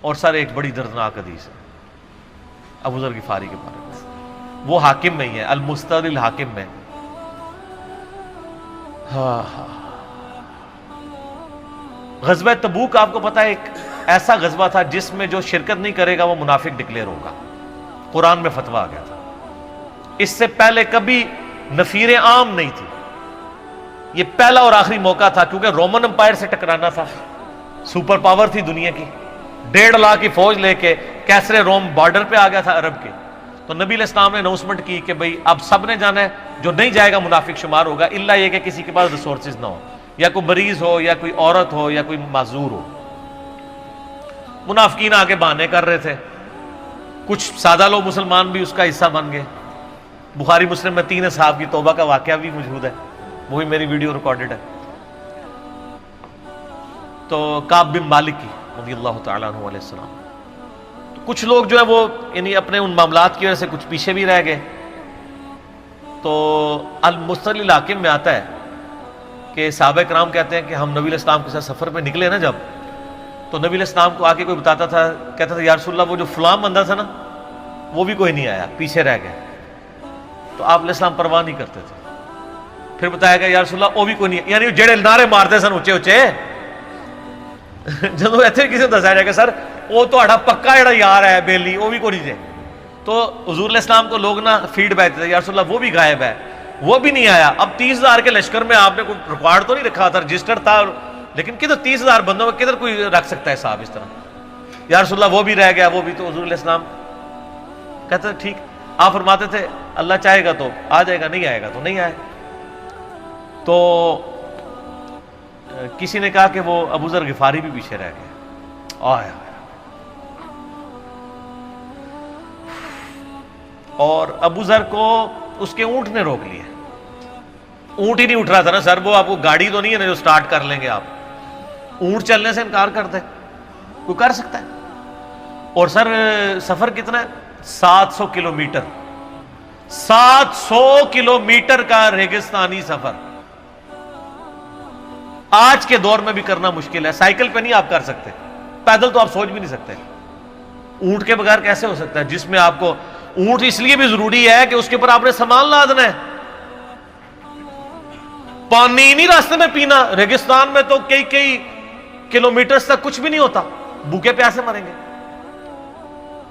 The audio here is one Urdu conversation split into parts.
اور سر ایک بڑی دردناک حدیث ہے ابو ذر غفاری کے بارے میں، وہ حاکم میں ہی ہے، المستدرک الحاکم میں۔ غزوہ تبوک آپ کو پتا ہے ایک ایسا غزوہ تھا جس میں جو شرکت نہیں کرے گا وہ منافق ڈکلیئر ہوگا، قرآن میں فتویٰ آ گیا تھا۔ اس سے پہلے کبھی نفیر عام نہیں تھی، یہ پہلا اور آخری موقع تھا، کیونکہ رومن امپائر سے ٹکرانا تھا، سپر پاور تھی دنیا کی، 1.5 لاکھ کی فوج لے کے کیسرے روم بارڈر پہ آ گیا تھا عرب کے۔ تو نبی علیہ السلام نے اناؤنسمنٹ کی کہ بھئی اب سب نے جانا ہے، جو نہیں جائے گا منافق شمار ہوگا، الا یہ کہ کسی کے پاس ریسورسز نہ ہو، یا کوئی مریض ہو، یا کوئی عورت ہو، یا کوئی معذور ہو۔ منافقین آگے بہانے کر رہے تھے، کچھ سادہ لوگ مسلمان بھی اس کا حصہ بن گئے۔ بخاری مسلم میں 3 اصحاب کی توبہ کا واقعہ بھی موجود ہے، وہ بھی میری ویڈیو ریکارڈڈ ہے۔ تو کعب بن مالک کی رضی اللہ تعالیٰ عنہ علیہ السلام، تو کچھ لوگ جو ہے وہ یعنی اپنے ان معاملات کی وجہ سے کچھ پیچھے بھی رہ گئے۔ تو المستدرک الحاکم میں آتا ہے کہ صحابہ کرام کہتے ہیں کہ ہم نبی علیہ السلام کے ساتھ سفر پہ نکلے نا جب، تو نبی علیہ السلام کو آ کے کوئی بتاتا تھا، کہتا تھا یا رسول اللہ وہ جو فلاں بندہ تھا نا وہ بھی کوئی نہیں آیا، پیچھے رہ گئے۔ تو آپ علیہ السلام پرواہ نہیں کرتے تھے۔ پھر بتایا گیا یا رسول اللہ وہ بھی کوئی نہیں، یعنی جڑے نعرے مارتے سن اچے اچے، جدو ایتھے کسی دسیا جائے کہ سر وہ تہاڈا پکا جڑا یار ہے بیلی وہ بھی کوئی نہیں جے، تو حضور علیہ السلام کو لوگ نا فیڈ بیک دیتے یا رسول اللہ وہ بھی غائب ہے، وہ بھی نہیں آیا۔ اب 30,000 کے لشکر میں آپ نے کوئی ریکارڈ تو نہیں رکھا تھا، رجسٹر تھا، لیکن کدھر 30,000 بندوں میں کدھر کوئی رکھ سکتا ہے صاحب اس طرح، یا رسول اللہ وہ بھی رہ گیا، وہ بھی۔ تو حضور علیہ السلام کہتے تھے ٹھیک، آپ فرماتے تھے اللہ چاہے گا تو آ جائے گا، نہیں آئے گا تو نہیں آئے۔ تو کسی نے کہا کہ وہ ابو ذر غفاری بھی پیچھے رہ گئے، آیا اور ابو ذر کو اس کے اونٹ نے روک لیا۔ اونٹ ہی نہیں اٹھ رہا تھا نا سر، وہ آپ کو گاڑی تو نہیں ہے نا جو سٹارٹ کر لیں گے آپ، اونٹ چلنے سے انکار کر دے، کوئی کر سکتا ہے؟ اور سر سفر کتنا ہے؟ 700 کلومیٹر، 700 کلومیٹر کا ریگستانی سفر آج کے دور میں بھی کرنا مشکل ہے، سائیکل پہ نہیں آپ کر سکتے، پیدل تو آپ سوچ بھی نہیں سکتے، اونٹ کے بغیر کیسے ہو سکتا ہے؟ جس میں آپ کو اونٹ اس لیے بھی ضروری ہے کہ اس کے اوپر آپ نے سامان لادنا ہے، پانی نہیں راستے میں پینا، ریگستان میں تو کئی کلومیٹرز تک کچھ بھی نہیں ہوتا، بھوکے پیاسے مریں گے،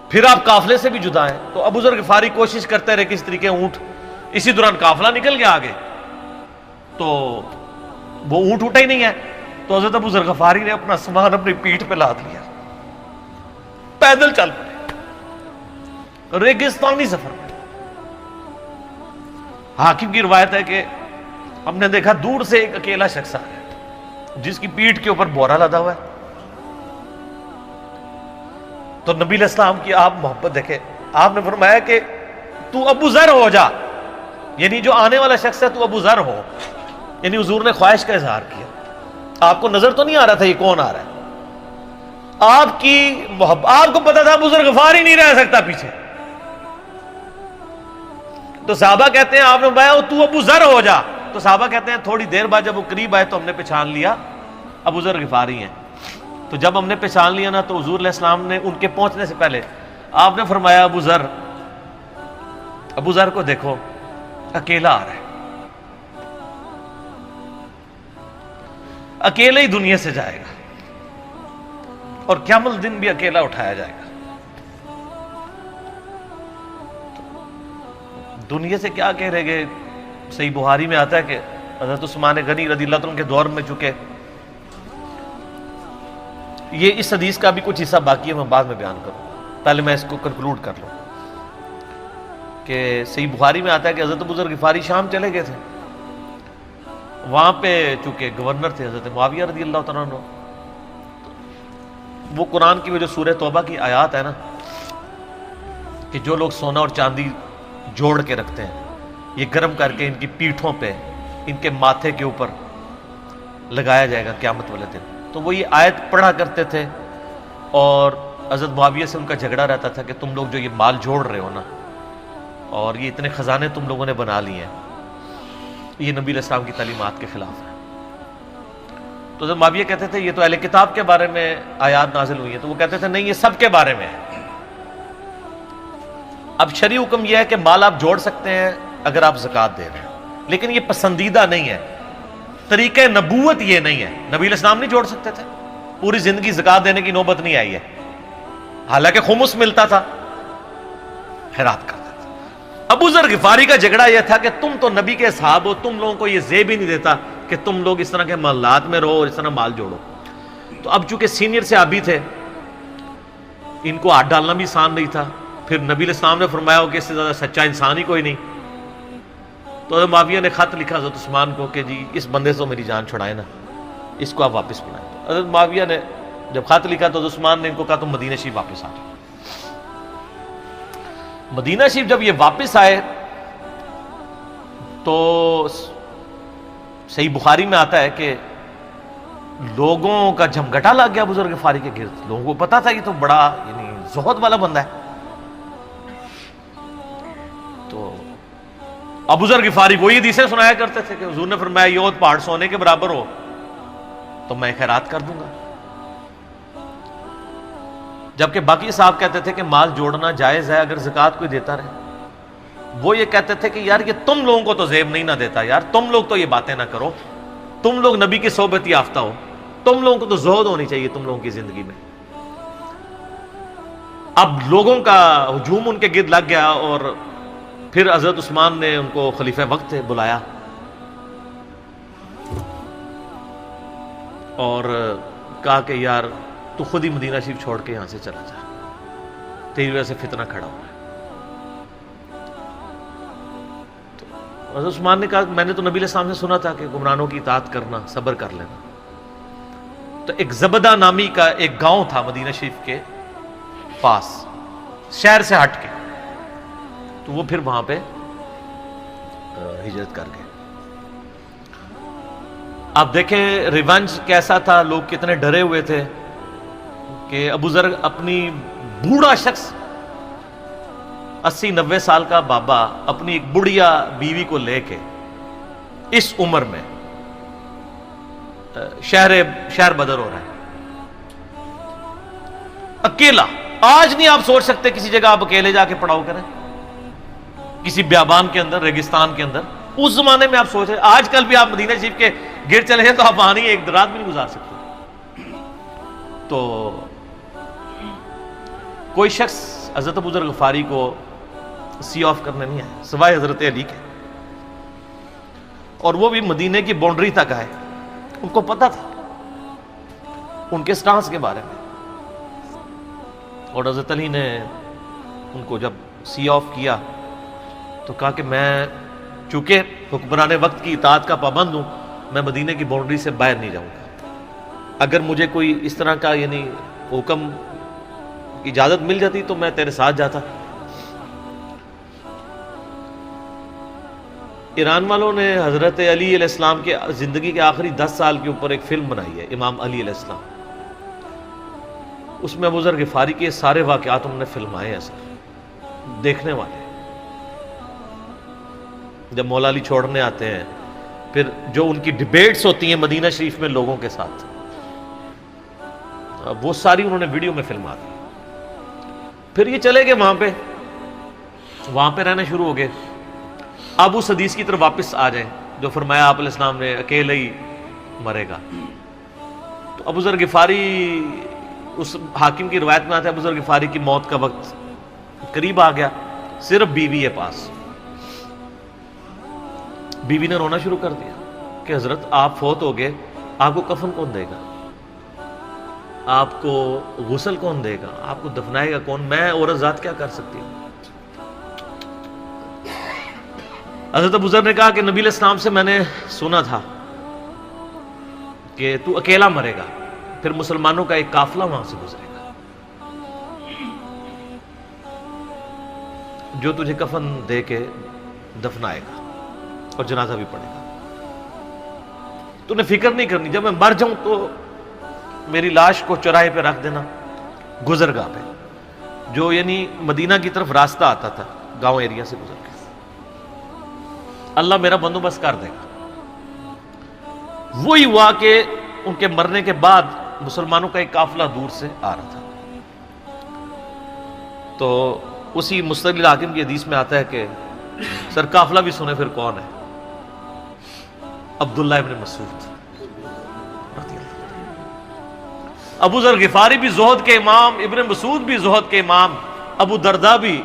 پھر آپ قافلے سے بھی جدا ہیں۔ تو ابو ذر غفاری کوشش کرتے رہے کس طریقے اونٹ، اسی دوران قافلہ نکل گیا آگے، تو وہ اونٹ اٹھا ہی نہیں ہے، تو حضرت ابو ذر غفاری نے اپنا سامان اپنی پیٹھ پہ لاد لیا، پیدل چل پڑے ریگستانی سفر میں۔ حاکم کی روایت ہے کہ ہم نے دیکھا دور سے ایک اکیلا شخص آ گیا جس کی پیٹھ کے اوپر بورا لدا ہوا ہے۔ تو نبی علیہ السلام کی آپ محبت دیکھیں، آپ نے فرمایا کہ تو ابو ذر ہو جا، یعنی جو آنے والا شخص ہے تو ابو ذر ہو، یعنی حضور نے خواہش کا اظہار کیا۔ آپ کو نظر تو نہیں آ رہا تھا یہ کون آ رہا ہے، آپ کی محبت، آپ کو پتا تھا ابو ذر غفاری نہیں رہ سکتا پیچھے۔ تو صحابہ کہتے ہیں آپ نے فرمایا تو ابو ذر ہو جا، تو صحابہ کہتے ہیں تھوڑی دیر بعد جب وہ قریب آئے تو ہم نے پہچان لیا ابو ذر غفاری ہیں۔ تو جب ہم نے پہچان لیا نا تو حضور علیہ السلام نے ان کے پہنچنے سے پہلے آپ نے فرمایا ابو ذر کو دیکھو اکیلا آ رہا ہے، اکیلے ہی دنیا سے جائے گا اور قیامت دن بھی اکیلا اٹھایا جائے گا۔ دنیا سے کیا کہہ رہے گے؟ صحیح بخاری میں آتا ہے کہ حضرت عثمان غنی رضی اللہ عنہ کے دور میں چکے، یہ اس حدیث کا بھی کچھ حصہ باقی ہے، میں بعد میں بیان کروں، پہلے میں اس کو کنکلوڈ کر لوں کہ صحیح بخاری میں آتا ہے کہ حضرت ابو ذر غفاری شام چلے گئے تھے، وہاں پہ چونکہ گورنر تھے حضرت معاویہ رضی اللہ تعالیٰ عنہ، وہ قرآن کی وہ جو سورہ توبہ کی آیات ہے نا کہ جو لوگ سونا اور چاندی جوڑ کے رکھتے ہیں یہ گرم کر کے ان کی پیٹھوں پہ، ان کے ماتھے کے اوپر لگایا جائے گا قیامت والے دن، تو وہ یہ آیت پڑھا کرتے تھے، اور حضرت معاویہ سے ان کا جھگڑا رہتا تھا کہ تم لوگ جو یہ مال جوڑ رہے ہو نا اور یہ اتنے خزانے تم لوگوں نے بنا لیے ہیں، یہ نبی علیہ السلام کی تعلیمات کے خلاف ہے۔ تو حضرت معاویہ کہتے تھے یہ تو اہل کتاب کے بارے میں آیات نازل ہوئی ہیں، تو وہ کہتے تھے نہیں، یہ سب کے بارے میں ہے۔ اب شرعی حکم یہ ہے کہ مال آپ جوڑ سکتے ہیں اگر آپ زکوٰۃ دے رہے ہیں، لیکن یہ پسندیدہ نہیں ہے، طریقہ نبوت یہ نہیں ہے۔ نبی علیہ السلام نہیں جوڑ سکتے تھے، پوری زندگی زکوٰۃ دینے کی نوبت نہیں آئی ہے، حالانکہ خمس ملتا تھا، خیرات کرتے تھے۔ ابو ذر غفاری کا جھگڑا یہ تھا کہ تم تو نبی کے صحاب ہو، تم لوگوں کو یہ زیب ہی نہیں دیتا کہ تم لوگ اس طرح کے محلات میں رہو اور اس طرح مال جوڑو۔ تو اب چونکہ سینئر صحابی تھے، ان کو ہاتھ ڈالنا بھی آسان نہیں تھا، پھر نبی علیہ السلام نے فرمایا ہو کہ اس سے زیادہ سچا انسان ہی کوئی نہیں، تو حضرت معاویہ نے خط لکھا حضرت عثمان کو کہ جی اس بندے سے میری جان چھڑائے نا، اس کو آپ واپس بلائیں۔ حضرت معاویہ نے جب خط لکھا تو حضرت عثمان نے ان کو کہا تم مدینہ شریف واپس آ جاؤ۔ مدینہ شریف جب یہ واپس آئے تو صحیح بخاری میں آتا ہے کہ لوگوں کا جھمگٹا لگ گیا ابو ذر غفاری کے گرد، لوگوں کو پتا تھا یہ تو بڑا یعنی زہد والا بندہ ہے۔ تو ابو ذر غفاری وہی حدیثیں سنایا کرتے تھے کہ حضور نے فرمایا یہ پہاڑ سونے کے برابر ہو تو میں خیرات کر دوں گا، جبکہ باقی صاحب کہتے تھے کہ مال جوڑنا جائز ہے اگر زکوٰۃ کوئی دیتا رہے۔ وہ یہ کہتے تھے کہ یار یہ تم لوگوں کو تو زیب نہیں نہ دیتا، یار تم لوگ تو یہ باتیں نہ کرو، تم لوگ نبی کی صحبت یافتہ ہو، تم لوگوں کو تو زہد ہونی چاہیے تم لوگوں کی زندگی میں۔ اب لوگوں کا ہجوم ان کے گرد لگ گیا، اور پھر حضرت عثمان نے ان کو خلیفہ وقت بلایا اور کہا کہ یار تو خود ہی مدینہ شریف چھوڑ کے یہاں سے چلا جا، تیری وجہ سے فتنہ کھڑا ہوا ہے۔ تو حضرت عثمان نے کہا میں نے تو نبی علیہ السلام سے سنا تھا کہ حکمرانوں کی اطاعت کرنا، صبر کر لینا۔ تو ایک زبدہ نامی کا ایک گاؤں تھا مدینہ شریف کے پاس، شہر سے ہٹ کے، تو وہ پھر وہاں پہ ہجرت کر گئے۔ آپ دیکھیں ریونج کیسا تھا، لوگ کتنے ڈرے ہوئے تھے کہ ابو ذر اپنی بوڑھا شخص 80-90 سال کا بابا اپنی ایک بڑھیا بیوی کو لے کے اس عمر میں شہر بدر ہو رہا ہے اکیلا۔ آج نہیں آپ سوچ سکتے کسی جگہ آپ اکیلے جا کے پڑاؤ کریں، کسی بیابان کے اندر، ریگستان کے اندر۔ اس زمانے میں آپ سوچ رہے، آج کل بھی آپ مدینہ شریف کے گرد چلے جائیں تو آپ وہاں نہیں ایک رات بھی نہیں گزار سکتے۔ تو کوئی شخص حضرت ابو ذر غفاری کو سی آف کرنے نہیں آیا سوائے حضرت علی کے، اور وہ بھی مدینے کی باؤنڈری تک آئے۔ ان کو پتا تھا ان کے سٹانس کے بارے میں، اور حضرت علی نے ان کو جب سی آف کیا تو کہا کہ میں چونکہ حکمران وقت کی اطاعت کا پابند ہوں، میں مدینہ کی باؤنڈری سے باہر نہیں جاؤں گا، اگر مجھے کوئی اس طرح کا یعنی حکم اجازت مل جاتی تو میں تیرے ساتھ جاتا۔ ایران والوں نے حضرت علی علیہ السلام کے زندگی کے آخری 10 سال کے اوپر ایک فلم بنائی ہے، امام علی علیہ السلام۔ اس میں ابو ذر غفاری کے سارے واقعات انہوں نے فلمائے ہیں سر، دیکھنے والے جب مولا علی چھوڑنے آتے ہیں، پھر جو ان کی ڈیبیٹس ہوتی ہیں مدینہ شریف میں لوگوں کے ساتھ، وہ ساری انہوں نے ویڈیو میں فلما دی۔ پھر یہ چلے گئے وہاں پہ رہنا شروع ہو گئے۔ اب اس حدیث کی طرف واپس آ جائیں جو فرمایا آپ علیہ السلام نے اکیلے ہی مرے گا۔ تو ابو ذر غفاری، اس حاکم کی روایت میں آتا ہے ابو ذر غفاری کی موت کا وقت قریب آ گیا، صرف بیوی ہے پاس۔ بیوی نے رونا شروع کر دیا کہ حضرت آپ فوت ہو گئے، آپ کو کفن کون دے گا، آپ کو غسل کون دے گا، آپ کو دفنائے گا کون، میں عورت ذات کیا کر سکتی ہوں۔ حضرت ابو ذر نے کہا کہ نبی علیہ السلام سے میں نے سنا تھا کہ تو اکیلا مرے گا، پھر مسلمانوں کا ایک قافلہ وہاں سے گزرے گا جو تجھے کفن دے کے دفنائے گا اور جنازہ بھی پڑھے گا۔ تو نے فکر نہیں کرنی، جب میں مر جاؤں تو میری لاش کو چوراہے پہ رکھ دینا، گزرگاہ پہ، جو یعنی مدینہ کی طرف راستہ آتا تھا گاؤں ایریا سے گزر کے، اللہ میرا بندوبست کر دے گا۔ وہی ہوا کہ ان کے مرنے کے بعد مسلمانوں کا ایک قافلہ دور سے آ رہا تھا، تو اسی مستدل الحاکم کی حدیث میں آتا ہے کہ سر قافلہ بھی سنے پھر کون ہے؟ عبداللہ ابن مسعود رضی اللہ عنہ۔ ابو ذر غفاری بھی زہد کے امام، ابن مسعود بھی زہد کے امام، ابو درداء بھی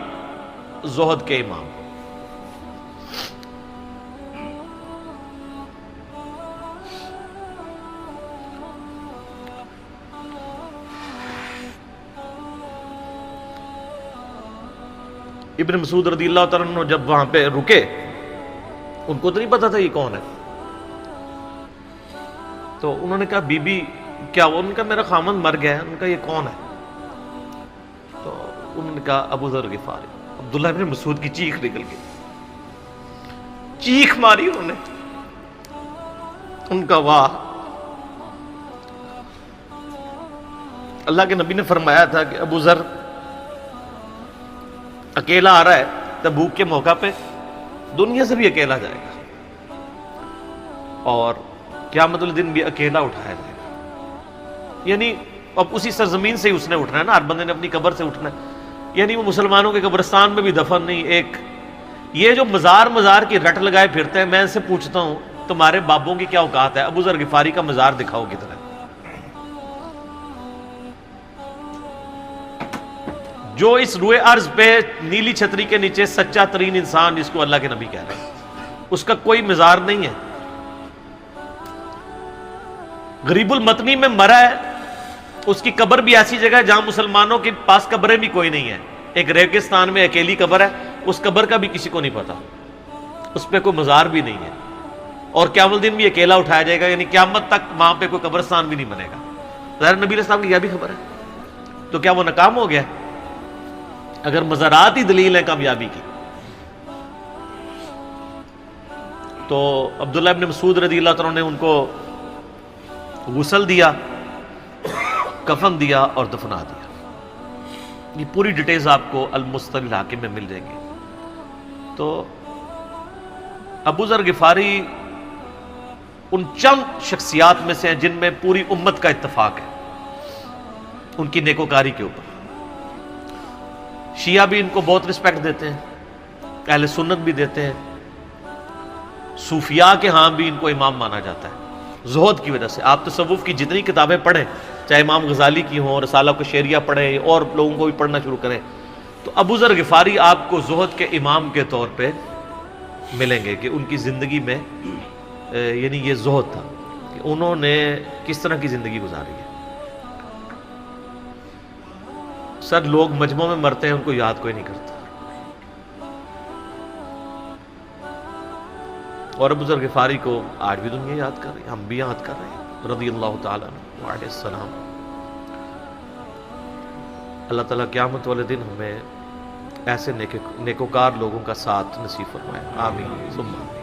زہد کے امام۔ ابن مسعود رضی اللہ تعالیٰ عنہ جب وہاں پہ رکے، ان کو تو نہیں پتا تھا یہ کون ہے، تو انہوں نے کہا بی بی کیا وہ؟ ان کا میرا خامند مر گیا ہے۔ ان کا یہ کون ہے؟ تو انہوں نے کہا ابو ذر غفاری۔ عبداللہ ابن مسعود کی چیخ نکل گئی، چیخ ماری انہوں نے، ان کا واہ! اللہ کے نبی نے فرمایا تھا کہ ابو ذر اکیلا آ رہا ہے تبوک کے موقع پہ، دنیا سے بھی اکیلا جائے گا، اور قیامت الدن بھی اکیلا اٹھایا جائے گا۔ یعنی اب اسی سرزمین سے ہی اس نے اٹھنا ہے نا، ہر بندے نے اپنی قبر سے اٹھنا ہے، یعنی وہ مسلمانوں کے قبرستان میں بھی دفن نہیں۔ ایک یہ جو مزار کی رٹ لگائے پھرتے ہیں، میں ان سے پوچھتا ہوں تمہارے بابوں کی کیا اوقات ہے؟ ابو ذر غفاری کا مزار دکھاؤ کدھر ہے؟ جو اس روئے ارض پہ نیلی چھتری کے نیچے سچا ترین انسان جس کو اللہ کے نبی کہہ رہے ہیں، اس کا کوئی مزار نہیں ہے۔ غریب المتنی میں مرا ہے، اس کی قبر بھی ایسی جگہ ہے جہاں مسلمانوں کے پاس قبریں بھی کوئی نہیں ہے، ایک ریگستان میں اکیلی قبر ہے، اس قبر کا بھی کسی کو نہیں پتا، اس پہ کوئی مزار بھی نہیں ہے، اور قیامت الدن بھی اکیلا اٹھایا جائے گا، یعنی قیامت تک وہاں پہ کوئی قبرستان بھی نہیں بنے گا۔ ظاہر نبی علیہ السلام کی یہ بھی خبر ہے، تو کیا وہ ناکام ہو گیا؟ اگر مزارات ہی دلیل ہے کامیابی کی، تو عبداللہ ابن مسعود رضی اللہ تعالیٰ نے ان کو غسل دیا، کفن دیا اور دفنا دیا۔ یہ پوری ڈیٹیلز آپ کو المستدل الحاکم میں مل جائیں گے۔ تو ابو ذر غفاری ان چند شخصیات میں سے ہیں جن میں پوری امت کا اتفاق ہے ان کی نیکوکاری کے اوپر۔ شیعہ بھی ان کو بہت رسپیکٹ دیتے ہیں، اہل سنت بھی دیتے ہیں، صوفیاء کے ہاں بھی ان کو امام مانا جاتا ہے زہد کی وجہ سے۔ آپ تصوف کی جتنی کتابیں پڑھیں، چاہے امام غزالی کی ہوں، رسالہ قشیریہ پڑھیں، اور لوگوں کو بھی پڑھنا شروع کریں، تو ابو ذر غفاری آپ کو زہد کے امام کے طور پہ ملیں گے کہ ان کی زندگی میں یعنی یہ زہد تھا کہ انہوں نے کس طرح کی زندگی گزاری ہے۔ سر لوگ مجمع میں مرتے ہیں، ان کو یاد کوئی نہیں کرتا، اور ابو ذر غفاری کو آج بھی دنیا یاد کر رہی ہے، ہم بھی یاد کر رہے ہیں رضی اللہ تعالیٰ عنہ وعلیہ السلام۔ اللہ تعالیٰ قیامت والے دن ہمیں ایسے نیکوکار لوگوں کا ساتھ نصیب فرمائے، آمین ثم آمین۔